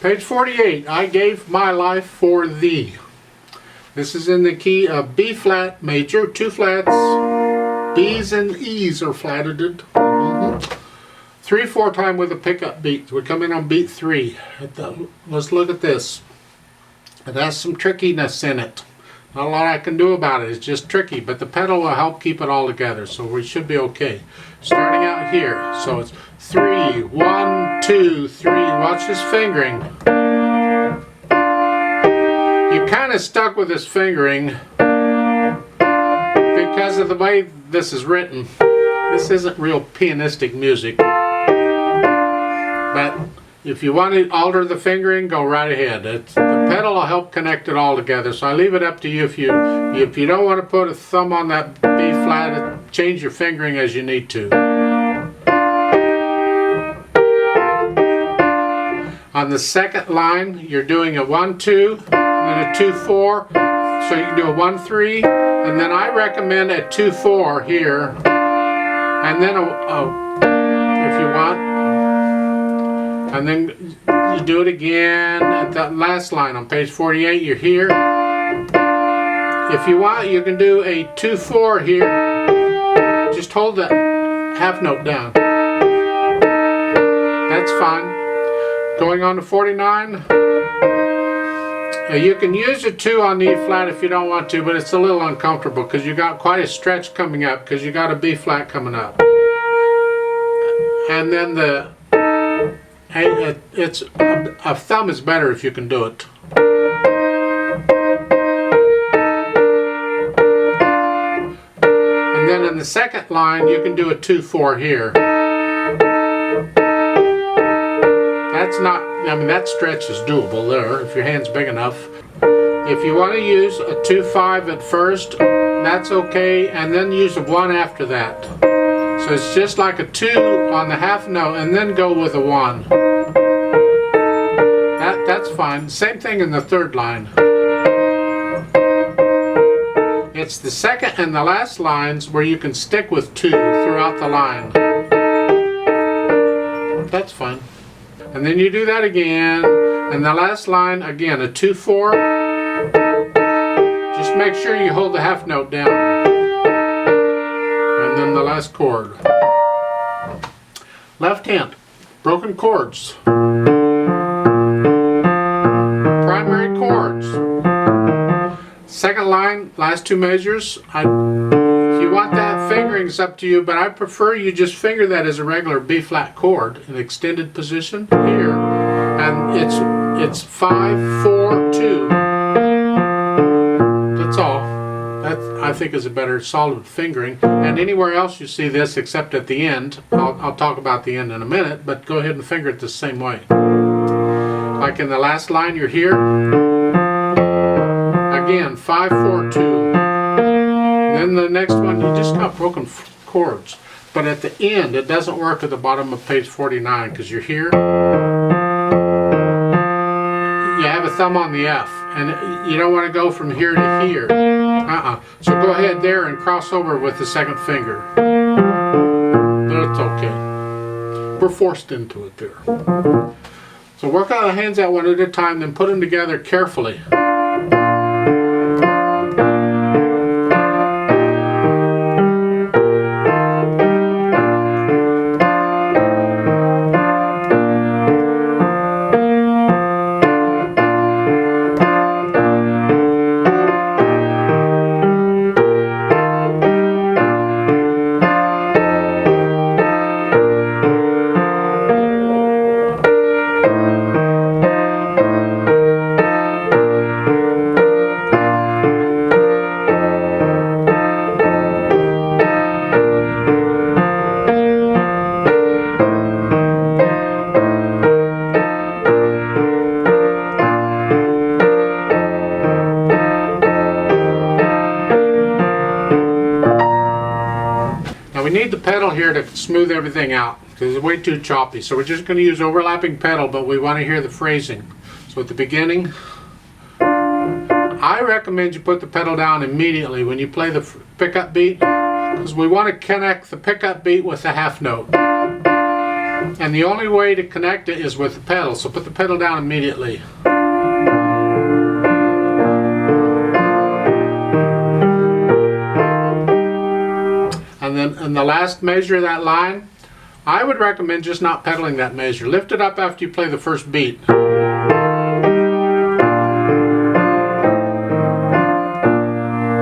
Page 48, I gave my life for thee. This is in the key of B flat major, 2 flats. B's and E's are flatted. 3/4 time with a pickup beat. We come in on beat 3. Let's look at this. It has some trickiness in it. Not a lot I can do about it. It's just tricky, but the pedal will help keep it all together, so we should be okay. Starting out here, so it's 3, 1, 2, 3. Watch this fingering. You kind of stuck with this fingering because of the way this is written. This isn't real pianistic music, but if you want to alter the fingering, go right ahead. The pedal will help connect it all together, so I leave it up to you. If you don't want to put a thumb on that B flat, change your fingering as you need to. On the second line, you're doing a 1, 2, and then a 2, 4. So you can do a 1, 3, and then I recommend a 2, 4 here, and then if you want, and then you do it again at that last line on page 48. You're here. If you want, you can do a 2, 4 here. Just hold that half note down. That's fine. Going on to 49. You can use a 2 on the E flat if you don't want to, but it's a little uncomfortable because you got quite a stretch coming up because you got a B flat coming up. And then a thumb is better if you can do it. And then in the second line you can do a 2, 4 here. That's not, I mean, that stretch is doable there if your hand's big enough. If you want to use a 2, 5 at first, that's okay, and then use a 1 after that. So it's just like a 2 on the half note and then go with a 1. That's fine. Same thing in the third line. It's the second and the last lines where you can stick with 2 throughout the line. That's fine. And then you do that again, and the last line, again, a 2, 4. Just make sure you hold the half note down. And then the last chord. Left hand, broken chords. Primary chords. Second line, last 2 measures. If you want that fingering, it's up to you, but I prefer you just finger that as a regular B flat chord in extended position here, and it's 5, 4, 2. That's all. That I think is a better solid fingering. And anywhere else you see this except at the end, I'll talk about the end in a minute, but go ahead and finger it the same way. Like in the last line, you're here. Again, 5, 4, 2. Then the next one, you just got broken chords. But at the end, it doesn't work at the bottom of page 49 because you're here. You have a thumb on the F, and you don't want to go from here to here. So go ahead there and cross over with the second finger. That's okay. We're forced into it there. So work on the hands out one at a time, then put them together carefully. We need the pedal here to smooth everything out because it's way too choppy. So we're just going to use overlapping pedal, but we want to hear the phrasing. So at the beginning, I recommend you put the pedal down immediately when you play the pickup beat because we want to connect the pickup beat with the half note. And the only way to connect it is with the pedal, so put the pedal down immediately. And then in the last measure of that line, I would recommend just not pedaling that measure. Lift it up after you play the first beat.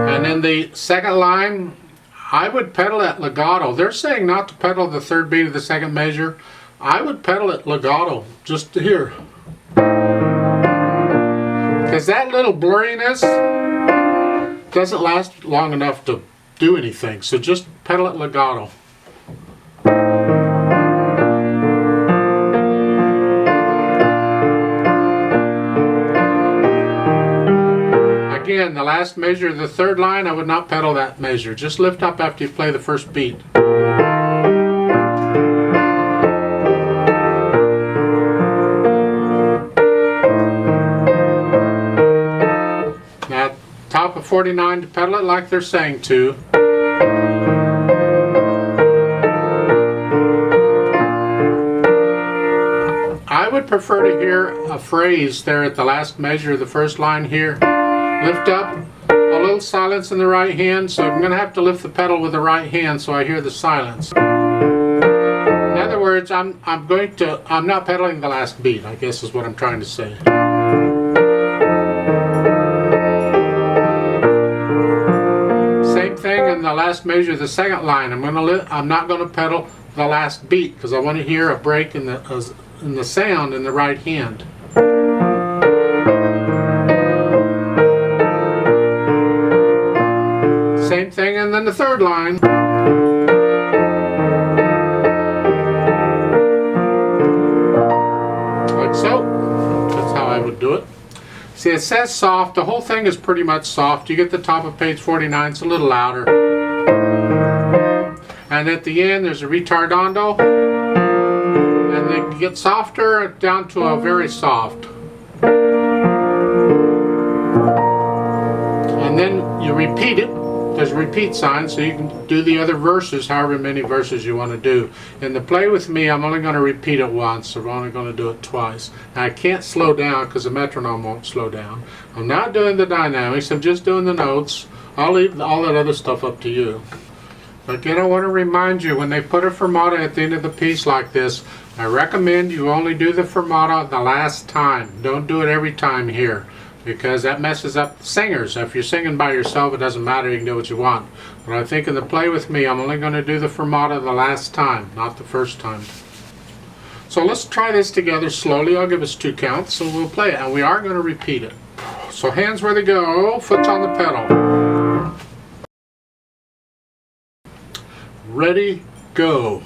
And then the second line, I would pedal at legato. They're saying not to pedal the third beat of the second measure. I would pedal it legato, just here. Because that little blurriness doesn't last long enough to do anything. So just pedal it legato. Again, the last measure of the third line, I would not pedal that measure. Just lift up after you play the first beat. Now, top of 49 to pedal it like they're saying to. I would prefer to hear a phrase there at the last measure of the first line here. Lift up, a little silence in the right hand, so I'm going to have to lift the pedal with the right hand so I hear the silence. In other words, I'm not pedaling the last beat, I guess is what I'm trying to say. Same thing in the last measure of the second line. I'm not going to pedal the last beat because I want to hear a break in the sound in the right hand. Same thing, and then the third line. Like so. That's how I would do it. See, it says soft. The whole thing is pretty much soft. You get the top of page 49, it's a little louder. And at the end, there's a ritardando. And then you get softer down to a very soft. And then you repeat it. There's a repeat sign, so you can do the other verses, however many verses you want to do. In the play with me, I'm only going to repeat it once, so I'm only going to do it twice. Now, I can't slow down because the metronome won't slow down. I'm not doing the dynamics, I'm just doing the notes. I'll leave all that other stuff up to you. But again, I want to remind you, when they put a fermata at the end of the piece like this, I recommend you only do the fermata the last time. Don't do it every time here, because that messes up singers. If you're singing by yourself, it doesn't matter, you can do what you want. But I think in the play with me, I'm only going to do the fermata the last time, not the first time. So let's try this together slowly. I'll give us 2 counts, so we'll play it, and we are going to repeat it. So hands where they go, foot's on the pedal. Ready, go.